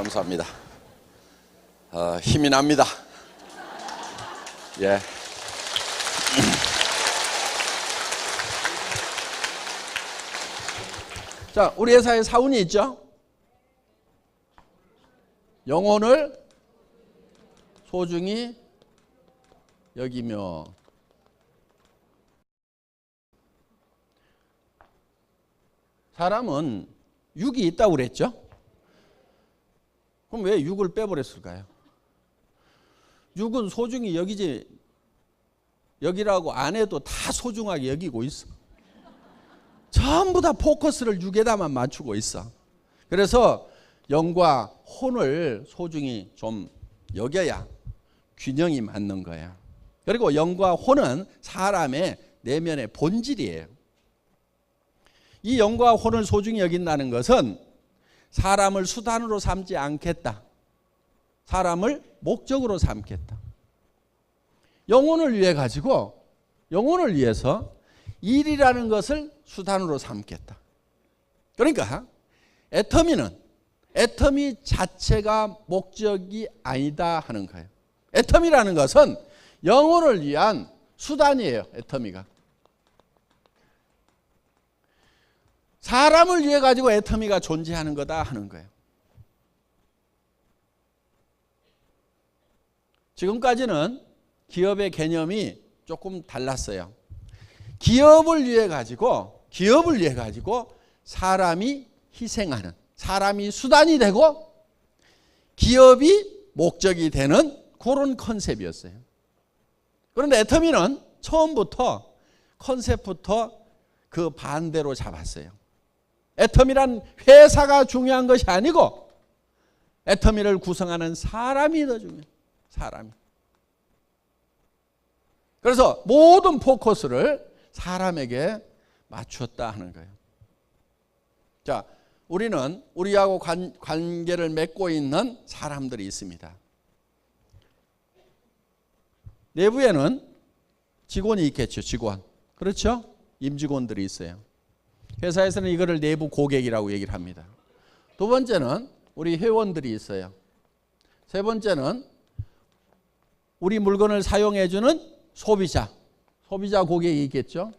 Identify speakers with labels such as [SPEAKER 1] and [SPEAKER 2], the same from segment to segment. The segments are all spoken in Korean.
[SPEAKER 1] 감사합니다. 힘이 납니다. 예. 자, 우리 회사에 사운이 있죠? 영혼을 소중히 여기며. 사람은 육이 있다고 그랬죠? 그럼 왜 육을 빼버렸을까요? 육은 소중히 여기지, 여기라고 안 해도 다 소중하게 여기고 있어. 전부 다 포커스를 육에다만 맞추고 있어. 그래서 영과 혼을 소중히 좀 여겨야 균형이 맞는 거야. 그리고 영과 혼은 사람의 내면의 본질이에요. 이 영과 혼을 소중히 여긴다는 것은 사람을 수단으로 삼지 않겠다. 사람을 목적으로 삼겠다. 영혼을 위해 가지고, 영혼을 위해서 일이라는 것을 수단으로 삼겠다. 그러니까 애터미 자체가 목적이 아니다 하는 거예요. 애터미라는 것은 영혼을 위한 수단이에요. 애터미가. 사람을 위해 가지고 애터미가 존재하는 거다 하는 거예요. 지금까지는 기업의 개념이 조금 달랐어요. 기업을 위해 가지고 사람이 희생하는, 사람이 수단이 되고 기업이 목적이 되는 그런 컨셉이었어요. 그런데 애터미는 처음부터 컨셉부터 그 반대로 잡았어요. 애터미란 회사가 중요한 것이 아니고 애터미를 구성하는 사람이 더 중요해요. 사람이. 그래서 모든 포커스를 사람에게 맞췄다 하는 거예요. 자, 우리는 우리하고 관계를 맺고 있는 사람들이 있습니다. 내부에는 직원이 있겠죠. 직원. 그렇죠? 임직원들이 있어요. 회사에서는 이거를 내부 고객이라고 얘기를 합니다. 두 번째는 우리 회원들이 있어요. 세 번째는 우리 물건을 사용해 주는 소비자 고객이 있겠죠.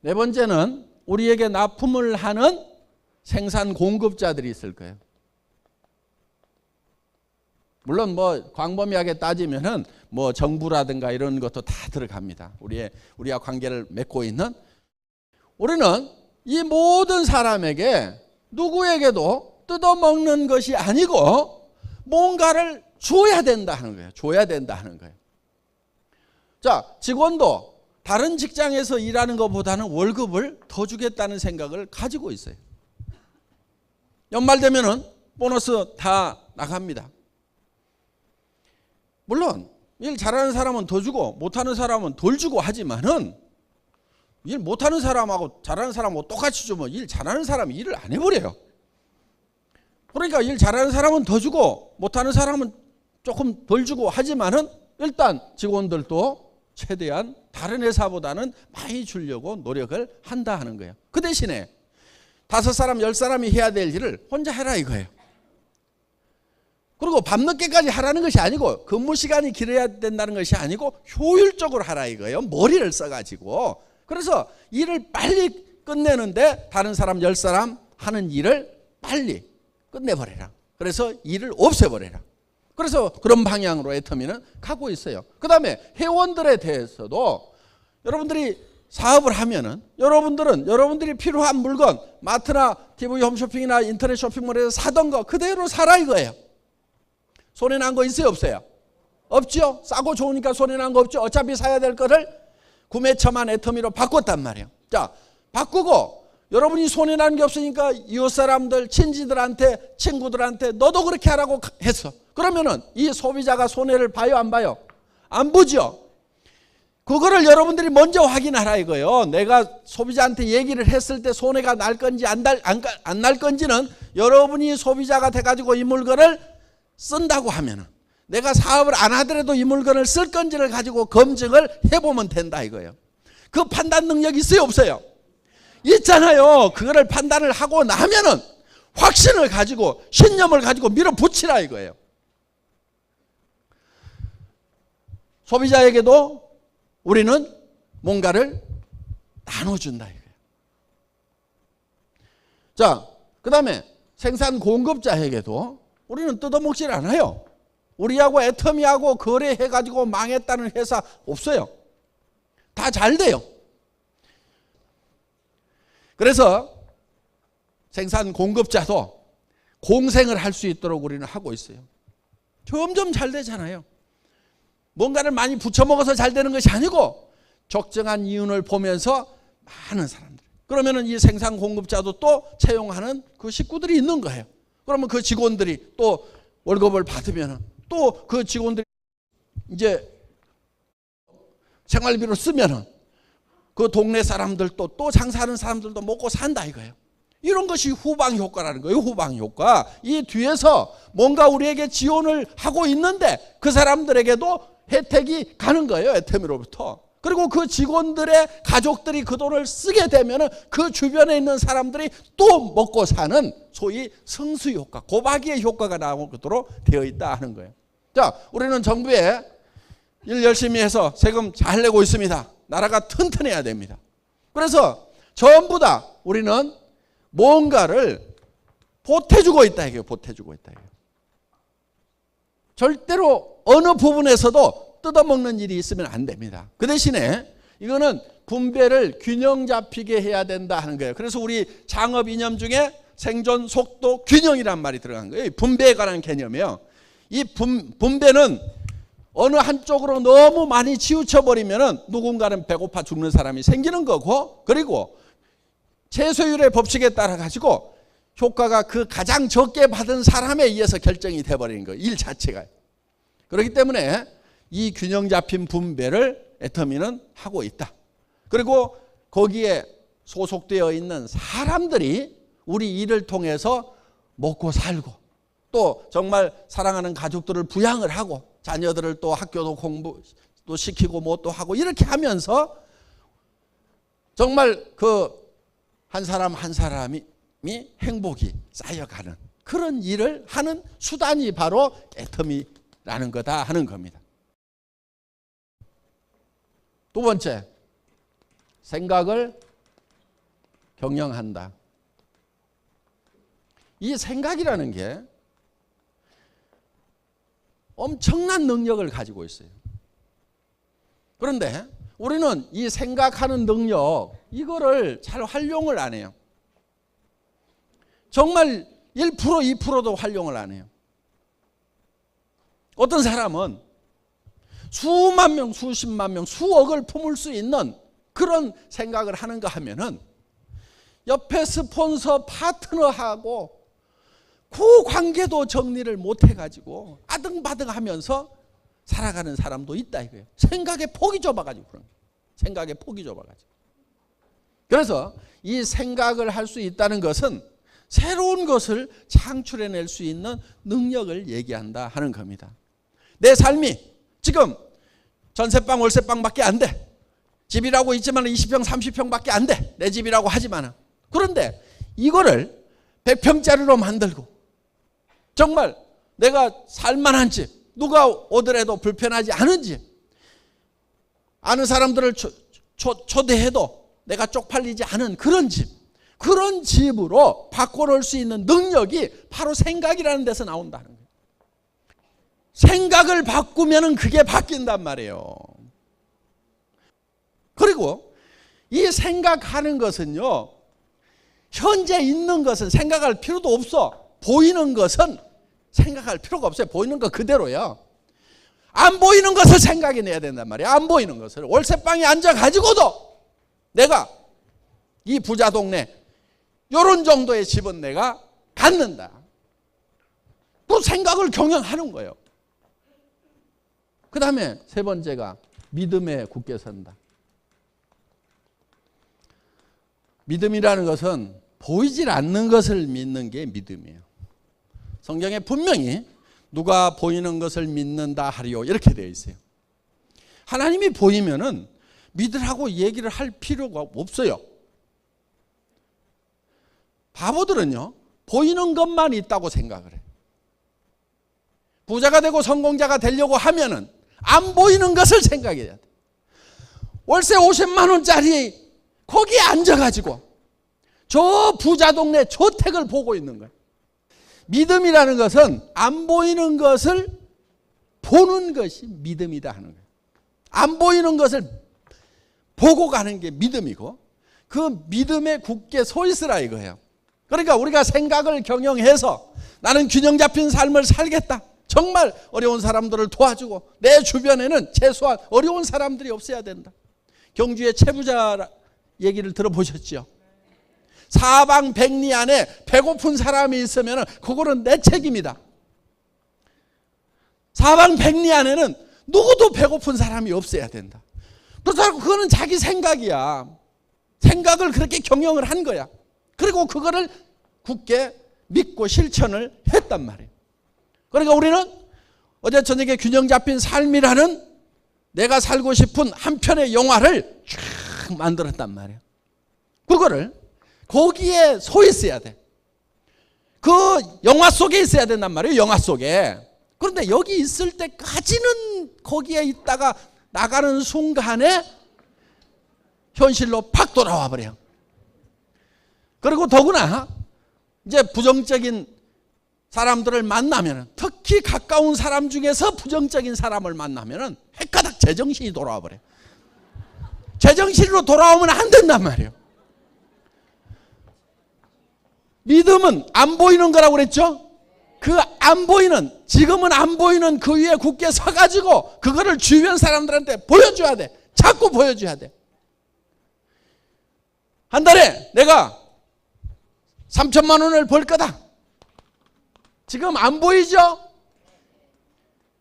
[SPEAKER 1] 네 번째는 우리에게 납품을 하는 생산 공급자들이 있을 거예요. 물론 뭐 광범위하게 따지면은 뭐 정부라든가 이런 것도 다 들어갑니다. 우리와 관계를 맺고 있는. 우리는 이 모든 사람에게 누구에게도 뜯어먹는 것이 아니고 뭔가를 줘야 된다 하는 거예요. 줘야 된다 하는 거예요. 자, 직원도 다른 직장에서 일하는 것보다는 월급을 더 주겠다는 생각을 가지고 있어요. 연말 되면은 보너스 다 나갑니다. 물론 일 잘하는 사람은 더 주고 못하는 사람은 덜 주고 하지만은 일 못하는 사람하고 잘하는 사람하고 똑같이 주면 일 잘하는 사람이 일을 안 해버려요. 그러니까 일 잘하는 사람은 더 주고 못하는 사람은 조금 덜 주고 하지만은 일단 직원들도 최대한 다른 회사보다는 많이 주려고 노력을 한다 하는 거예요. 그 대신에 5사람, 10사람이 해야 될 일을 혼자 해라 이거예요. 그리고 밤늦게까지 하라는 것이 아니고 근무 시간이 길어야 된다는 것이 아니고 효율적으로 하라 이거예요. 머리를 써가지고. 그래서 일을 빨리 끝내는데 다른 사람 10사람 하는 일을 빨리 끝내버려라. 그래서 일을 없애버려라. 그래서 그런 방향으로 애터미는 가고 있어요. 그 다음에 회원들에 대해서도 여러분들이 사업을 하면은 여러분들이 필요한 물건 마트나 TV 홈쇼핑이나 인터넷 쇼핑몰에서 사던 거 그대로 사라 이거예요. 손해난 거 있어요 없어요? 없죠. 싸고 좋으니까 손해난 거 없죠. 어차피 사야 될 거를 구매처만 애터미로 바꿨단 말이에요. 자, 바꾸고 여러분이 손해난 게 없으니까 이웃 사람들, 친지들한테, 친구들한테 너도 그렇게 하라고 했어. 그러면은 이 소비자가 손해를 봐요 안 봐요? 안 보죠. 그거를 여러분들이 먼저 확인하라 이거예요. 내가 소비자한테 얘기를 했을 때 손해가 날 건지 안 날 건지는 여러분이 소비자가 돼가지고 이 물건을 쓴다고 하면은 내가 사업을 안 하더라도 이 물건을 쓸 건지를 가지고 검증을 해보면 된다 이거예요. 그 판단 능력이 있어요 없어요? 있잖아요. 그거를 판단을 하고 나면은 확신을 가지고 신념을 가지고 밀어붙이라 이거예요. 소비자에게도 우리는 뭔가를 나눠준다 이거예요. 자, 그 다음에 생산 공급자에게도 우리는 뜯어먹질 않아요. 우리하고 애터미하고 거래해가지고 망했다는 회사 없어요. 다 잘 돼요. 그래서 생산 공급자도 공생을 할 수 있도록 우리는 하고 있어요. 점점 잘 되잖아요. 뭔가를 많이 부쳐먹어서 잘 되는 것이 아니고 적정한 이윤을 보면서 많은 사람들. 그러면은 이 생산 공급자도 또 채용하는 그 식구들이 있는 거예요. 그러면 그 직원들이 또 월급을 받으면 또 그 직원들이 이제 생활비로 쓰면은 그 동네 사람들도 또 장사하는 사람들도 먹고 산다 이거예요. 이런 것이 후방 효과라는 거예요. 후방 효과. 이 뒤에서 뭔가 우리에게 지원을 하고 있는데 그 사람들에게도 혜택이 가는 거예요. 애터미로부터. 그리고 그 직원들의 가족들이 그 돈을 쓰게 되면 그 주변에 있는 사람들이 또 먹고 사는 소위 성수 효과, 고박이의 효과가 나오도록 되어 있다 하는 거예요. 자, 우리는 정부에 일 열심히 해서 세금 잘 내고 있습니다. 나라가 튼튼해야 됩니다. 그래서 전부 다 우리는 뭔가를 보태주고 있다 이거예요. 보태주고 있다 이거예요. 절대로 어느 부분에서도 뜯어먹는 일이 있으면 안 됩니다. 그 대신에 이거는 분배를 균형 잡히게 해야 된다 하는 거예요. 그래서 우리 창업 이념 중에 생존 속도 균형이란 말이 들어간 거예요. 분배에 관한 개념이에요. 이 분배는 어느 한쪽으로 너무 많이 치우쳐버리면 누군가는 배고파 죽는 사람이 생기는 거고, 그리고 채소율의 법칙에 따라 가지고 효과가 그 가장 적게 받은 사람에 의해서 결정이 돼버리는 거예요. 일 자체가. 그렇기 때문에 이 균형 잡힌 분배를 애터미는 하고 있다. 그리고 거기에 소속되어 있는 사람들이 우리 일을 통해서 먹고 살고 또 정말 사랑하는 가족들을 부양을 하고 자녀들을 또 학교도 공부도 시키고 뭐 또 하고 이렇게 하면서 정말 그 한 사람 한 사람이 행복이 쌓여가는 그런 일을 하는 수단이 바로 애터미라는 거다 하는 겁니다. 두 번째, 생각을 경영한다. 이 생각이라는 게 엄청난 능력을 가지고 있어요. 그런데 우리는 이 생각하는 능력, 이거를 잘 활용을 안 해요. 정말 1%, 2%도 활용을 안 해요. 어떤 사람은 수만 명, 수십만 명, 수억을 품을 수 있는 그런 생각을 하는가 하면은 옆에 스폰서 파트너하고 그 관계도 정리를 못 해가지고 아등바등 하면서 살아가는 사람도 있다 이거예요. 생각의 폭이 좁아가지고 그런 거예요. 생각의 폭이 좁아가지고. 그래서 이 생각을 할 수 있다는 것은 새로운 것을 창출해낼 수 있는 능력을 얘기한다 하는 겁니다. 내 삶이 지금 전세방 월세방밖에 안 돼. 집이라고 있지만 20평 30평밖에 안 돼. 내 집이라고 하지만. 그런데 이거를 100평짜리로 만들고 정말 내가 살만한 집, 누가 오더라도 불편하지 않은 집, 아는 사람들을 초대해도 내가 쪽팔리지 않은 그런 집, 그런 집으로 바꿔놓을 수 있는 능력이 바로 생각이라는 데서 나온다는 거예요. 생각을 바꾸면 그게 바뀐단 말이에요. 그리고 이 생각하는 것은요, 현재 있는 것은 생각할 필요도 없어. 보이는 것은 생각할 필요가 없어요. 보이는 거 그대로요. 안 보이는 것을 생각해내야 된단 말이에요. 안 보이는 것을. 월세방에 앉아가지고도 내가 이 부자 동네 이런 정도의 집은 내가 갖는다. 또 생각을 경영하는 거예요. 그 다음에 세 번째가 믿음에 굳게 선다. 믿음이라는 것은 보이질 않는 것을 믿는 게 믿음이에요. 성경에 분명히 누가 보이는 것을 믿는다 하리요 이렇게 되어 있어요. 하나님이 보이면은 믿으라고 얘기를 할 필요가 없어요. 바보들은요, 보이는 것만 있다고 생각을 해. 부자가 되고 성공자가 되려고 하면은 안 보이는 것을 생각해야 돼. 월세 50만 원짜리 거기에 앉아가지고 저 부자 동네 저택을 보고 있는 거예요. 믿음이라는 것은 안 보이는 것을 보는 것이 믿음이다 하는 거예요. 안 보이는 것을 보고 가는 게 믿음이고 그 믿음에 굳게 서 있으라 이거예요. 그러니까 우리가 생각을 경영해서 나는 균형 잡힌 삶을 살겠다. 정말 어려운 사람들을 도와주고 내 주변에는 최소한 어려운 사람들이 없어야 된다. 경주의 채부자 얘기를 들어보셨죠? 사방백리 안에 배고픈 사람이 있으면 그거는 내 책임이다. 사방백리 안에는 누구도 배고픈 사람이 없어야 된다. 그렇다고 그거는 자기 생각이야. 생각을 그렇게 경영을 한 거야. 그리고 그거를 굳게 믿고 실천을 했단 말이에요. 그러니까 우리는 어제 저녁에 균형 잡힌 삶이라는 내가 살고 싶은 한 편의 영화를 쫙 만들었단 말이에요. 그거를 거기에 서 있어야 돼. 그 영화 속에 있어야 된단 말이에요. 영화 속에. 그런데 여기 있을 때까지는 거기에 있다가 나가는 순간에 현실로 팍 돌아와 버려요. 그리고 더구나 이제 부정적인 사람들을 만나면, 특히 가까운 사람 중에서 부정적인 사람을 만나면 헷가닥 제정신이 돌아와 버려요. 제정신으로 돌아오면 안 된단 말이에요. 믿음은 안 보이는 거라고 그랬죠? 그 안 보이는, 지금은 안 보이는 그 위에 굳게 서가지고 그거를 주변 사람들한테 보여줘야 돼. 자꾸 보여줘야 돼. 한 달에 내가 3천만 원을 벌 거다. 지금 안 보이죠?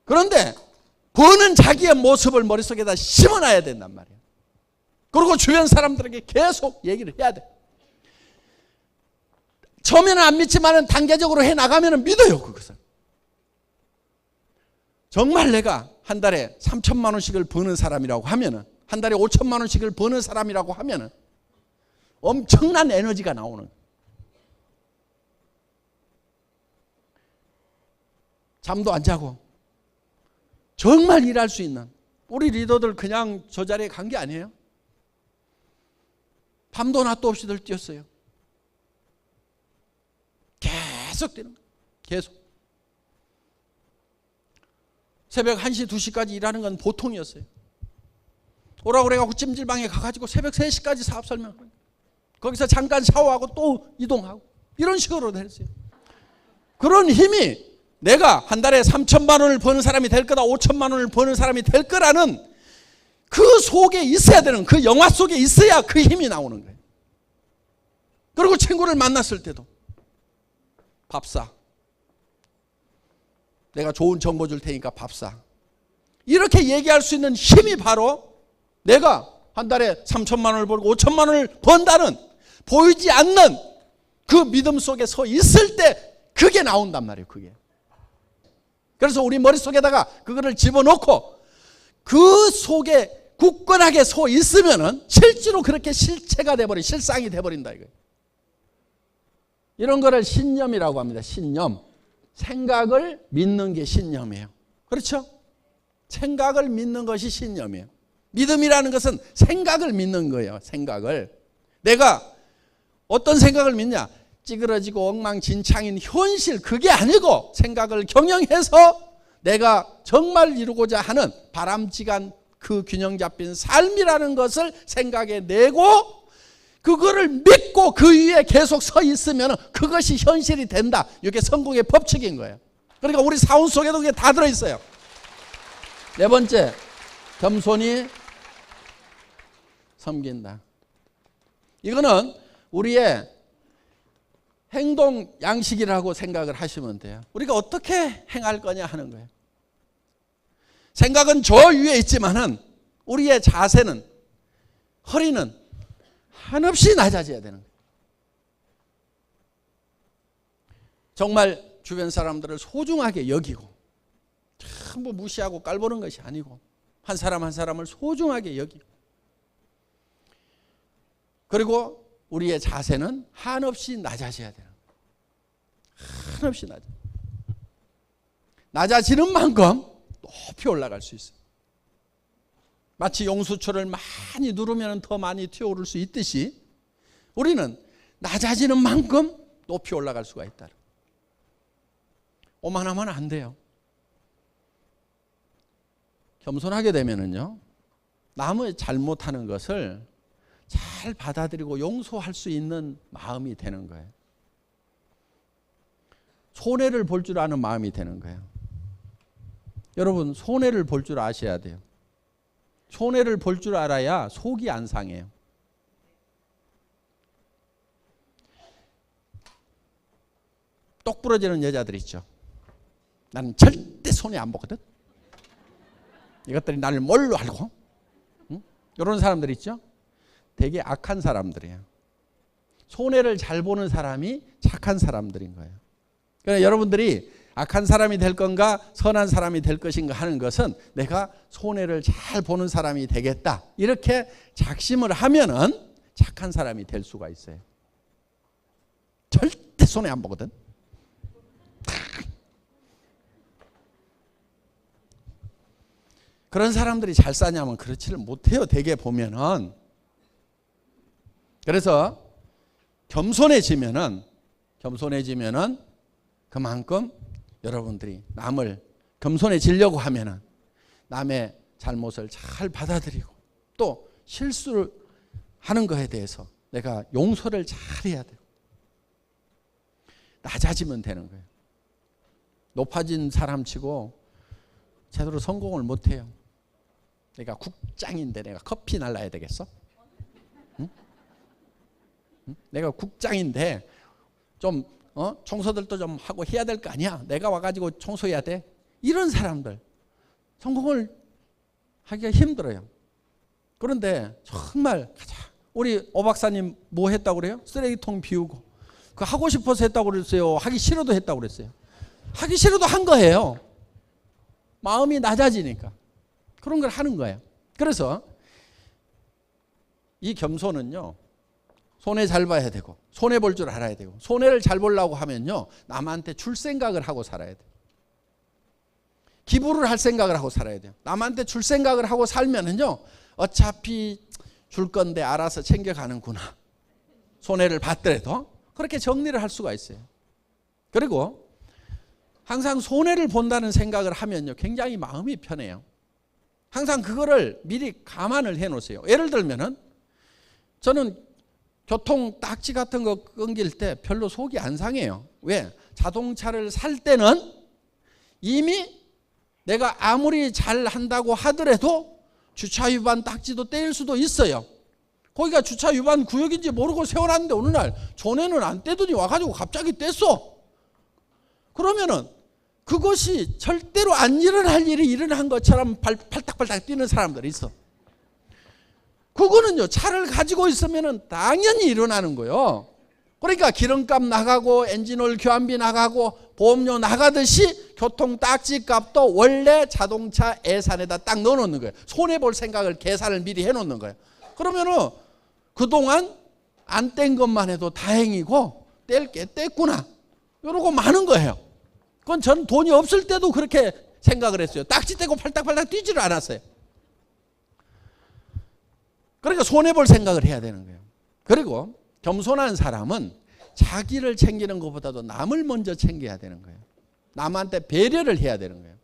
[SPEAKER 1] 그런데 버는 자기의 모습을 머릿속에다 심어놔야 된단 말이에요. 그리고 주변 사람들에게 계속 얘기를 해야 돼. 처음에는 안 믿지만 단계적으로 해나가면 믿어요. 그것을. 정말 내가 한 달에 3천만 원씩을 버는 사람이라고 하면, 한 달에 5천만 원씩을 버는 사람이라고 하면 엄청난 에너지가 나오는 거예요. 잠도 안 자고 정말 일할 수 있는 우리 리더들 그냥 저 자리에 간 게 아니에요. 밤도 낮도 없이들 뛰었어요. 계속 뛰는 거예요. 계속. 새벽 1시, 2시까지 일하는 건 보통이었어요. 오라고 그래가지고 찜질방에 가가지고 새벽 3시까지 사업 설명하고 거기서 잠깐 샤워하고 또 이동하고 이런 식으로 했어요. 그런 힘이 내가 한 달에 3천만 원을 버는 사람이 될 거다, 5천만 원을 버는 사람이 될 거라는 그 속에 있어야 되는, 그 영화 속에 있어야 그 힘이 나오는 거예요. 그리고 친구를 만났을 때도 밥 사. 내가 좋은 정보 줄 테니까 밥 사. 이렇게 얘기할 수 있는 힘이 바로 내가 한 달에 3천만 원을 벌고 5천만 원을 번다는 보이지 않는 그 믿음 속에 서 있을 때 그게 나온단 말이에요. 그게. 그래서 우리 머릿속에다가 그거를 집어넣고 그 속에 굳건하게 서 있으면은 실제로 그렇게 실체가 돼버린, 실상이 돼버린다 이거예요. 이런 거를 신념이라고 합니다. 신념. 생각을 믿는 게 신념이에요. 그렇죠? 생각을 믿는 것이 신념이에요. 믿음이라는 것은 생각을 믿는 거예요. 생각을. 내가 어떤 생각을 믿냐? 찌그러지고 엉망진창인 현실, 그게 아니고 생각을 경영해서 내가 정말 이루고자 하는 바람직한 그 균형 잡힌 삶이라는 것을 생각해 내고 그거를 믿고 그 위에 계속 서 있으면 그것이 현실이 된다. 이게 성공의 법칙인 거예요. 그러니까 우리 사원 속에도 그게 다 들어있어요. 네 번째, 겸손히 섬긴다. 이거는 우리의 행동 양식이라고 생각을 하시면 돼요. 우리가 어떻게 행할 거냐 하는 거예요. 생각은 저 위에 있지만은 우리의 자세는, 허리는 한없이 낮아져야 되는 거예요. 정말 주변 사람들을 소중하게 여기고 전부 무시하고 깔보는 것이 아니고 한 사람 한 사람을 소중하게 여기고, 그리고 우리의 자세는 한없이 낮아져야 되는 거예요. 한없이 낮아지는 만큼 높이 올라갈 수 있어요. 마치 용수초를 많이 누르면 더 많이 튀어오를 수 있듯이 우리는 낮아지는 만큼 높이 올라갈 수가 있다. 오만하면 안 돼요. 겸손하게 되면은요, 남의 잘못하는 것을 잘 받아들이고 용서할 수 있는 마음이 되는 거예요. 손해를 볼 줄 아는 마음이 되는 거예요. 여러분, 손해를 볼 줄 아셔야 돼요. 손해를 볼 줄 알아야 속이 안 상해요. 똑 부러지는 여자들 있죠. 나는 절대 손해 안 보거든. 이것들이 나를 뭘로 알고? 응? 이런 사람들 있죠. 되게 악한 사람들이에요. 손해를 잘 보는 사람이 착한 사람들인 거예요. 그러니까 여러분들이 악한 사람이 될 건가 선한 사람이 될 것인가 하는 것은 내가 손해를 잘 보는 사람이 되겠다, 이렇게 작심을 하면은 착한 사람이 될 수가 있어요. 절대 손해 안 보거든. 그런 사람들이 잘 사냐면 그렇지를 못해요. 대개 보면은. 그래서 겸손해지면은 그만큼 여러분들이 남을 겸손해지려고 하면은 남의 잘못을 잘 받아들이고 또 실수를 하는 것에 대해서 내가 용서를 잘 해야 돼요. 낮아지면 되는 거예요. 높아진 사람치고 제대로 성공을 못해요. 내가 국장인데 내가 커피 날라야 되겠어? 응? 응? 내가 국장인데 좀 청소들도 좀 하고 해야 될 거 아니야. 내가 와가지고 청소해야 돼. 이런 사람들 성공을 하기가 힘들어요. 그런데 정말 우리 오 박사님 뭐 했다고 그래요? 쓰레기통 비우고. 그 하고 싶어서 했다고 그랬어요? 하기 싫어도 했다고 그랬어요? 하기 싫어도 한 거예요. 마음이 낮아지니까 그런 걸 하는 거예요. 그래서 이 겸손은요, 손해 잘 봐야 되고 손해 볼 줄 알아야 되고, 손해를 잘 보려고 하면요 남한테 줄 생각을 하고 살아야 돼요. 기부를 할 생각을 하고 살아야 돼요. 남한테 줄 생각을 하고 살면은요 어차피 줄 건데 알아서 챙겨가는구나, 손해를 받더라도 그렇게 정리를 할 수가 있어요. 그리고 항상 손해를 본다는 생각을 하면요 굉장히 마음이 편해요. 항상 그거를 미리 감안을 해 놓으세요. 예를 들면은 저는 교통 딱지 같은 거 끊길 때 별로 속이 안 상해요. 왜? 자동차를 살 때는 이미 내가 아무리 잘 한다고 하더라도 주차 위반 딱지도 떼일 수도 있어요. 거기가 주차 위반 구역인지 모르고 세워놨는데 어느 날 전에는 안 떼더니 와가지고 갑자기 뗐어. 그러면은 그것이 절대로 안 일어날 일이 일어난 것처럼 팔딱팔딱 뛰는 사람들이 있어. 그거는요 차를 가지고 있으면 당연히 일어나는 거예요. 그러니까 기름값 나가고 엔진오일 교환비 나가고 보험료 나가듯이 교통 딱지 값도 원래 자동차 예산에다 딱 넣어놓는 거예요. 손해볼 생각을 계산을 미리 해놓는 거예요. 그러면은 그동안 안 뗀 것만 해도 다행이고 뗄 게 뗐구나 이러고 마는 거예요. 그건 전 돈이 없을 때도 그렇게 생각을 했어요. 딱지 떼고 팔딱팔딱 뛰지를 않았어요. 그러니까 손해볼 생각을 해야 되는 거예요. 그리고 겸손한 사람은 자기를 챙기는 것보다도 남을 먼저 챙겨야 되는 거예요. 남한테 배려를 해야 되는 거예요.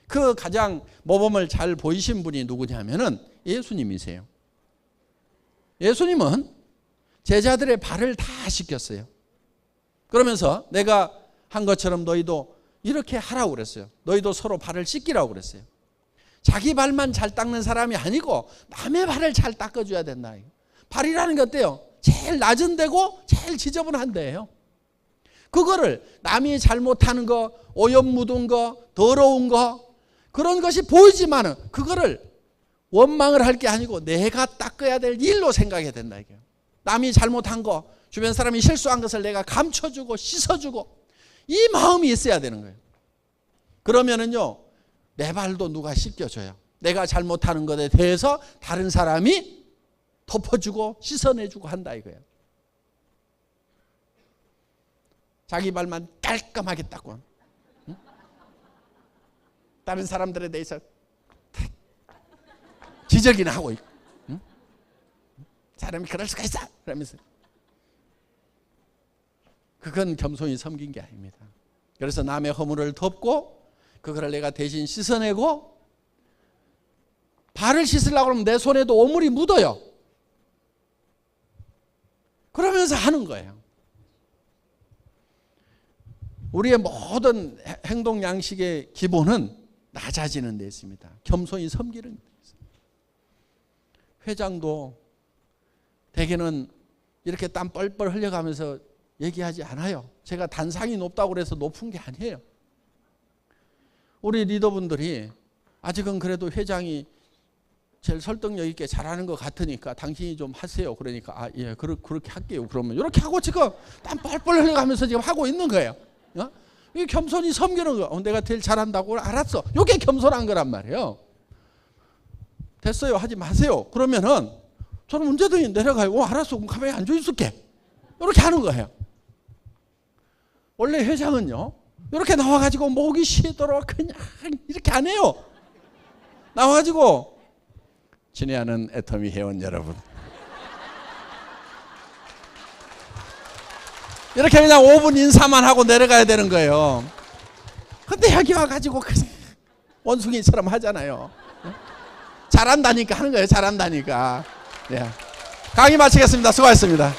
[SPEAKER 1] 그 가장 모범을 잘 보이신 분이 누구냐면은 예수님이세요. 예수님은 제자들의 발을 다 씻겼어요. 그러면서 내가 한 것처럼 너희도 이렇게 하라고 그랬어요. 너희도 서로 발을 씻기라고 그랬어요. 자기 발만 잘 닦는 사람이 아니고 남의 발을 잘 닦아줘야 된다. 발이라는 게 어때요? 제일 낮은 데고 제일 지저분한 데예요. 그거를 남이 잘못하는 거, 오염 묻은 거, 더러운 거 그런 것이 보이지만은 그거를 원망을 할 게 아니고 내가 닦아야 될 일로 생각해야 된다. 이게 남이 잘못한 거, 주변 사람이 실수한 것을 내가 감춰주고 씻어주고 이 마음이 있어야 되는 거예요. 그러면은요 내 발도 누가 씻겨줘요. 내가 잘못하는 것에 대해서 다른 사람이 덮어주고 씻어내주고 한다 이거예요. 자기 발만 깔끔하게 닦고, 응? 다른 사람들에 대해서 지적이나 하고 있고, 응? 사람이 그럴 수가 있어 그러면서. 그건 겸손히 섬긴 게 아닙니다. 그래서 남의 허물을 덮고 그거를 내가 대신 씻어내고, 발을 씻으려고 하면 내 손에도 오물이 묻어요. 그러면서 하는 거예요. 우리의 모든 행동 양식의 기본은 낮아지는 데 있습니다. 겸손히 섬기는 데 있습니다. 회장도 대개는 이렇게 땀 뻘뻘 흘려가면서 얘기하지 않아요. 제가 단상이 높다고 그래서 높은 게 아니에요. 우리 리더분들이 아직은 그래도 회장이 제일 설득력 있게 잘하는 것 같으니까 당신이 좀 하세요. 그러니까 아, 예, 그렇게 할게요. 그러면 이렇게 하고 지금 땀 뻘뻘 흘려가면서 지금 하고 있는 거예요. 어? 이 겸손히 섬기는 거. 내가 제일 잘한다고 알았어. 이게 겸손한 거란 말이에요. 됐어요. 하지 마세요. 그러면은 저는 문제도 내려가요. 알았어. 그럼 가만히 앉아 있을게. 이렇게 하는 거예요. 원래 회장은요, 이렇게 나와가지고 목이 쉬도록 그냥 이렇게 안 해요. 나와가지고 친애하는 애터미 회원 여러분, 이렇게 그냥 5분 인사만 하고 내려가야 되는 거예요. 근데 여기 와가지고 그냥 원숭이처럼 하잖아요. 잘한다니까 하는 거예요. 잘한다니까. 예. 강의 마치겠습니다. 수고하셨습니다.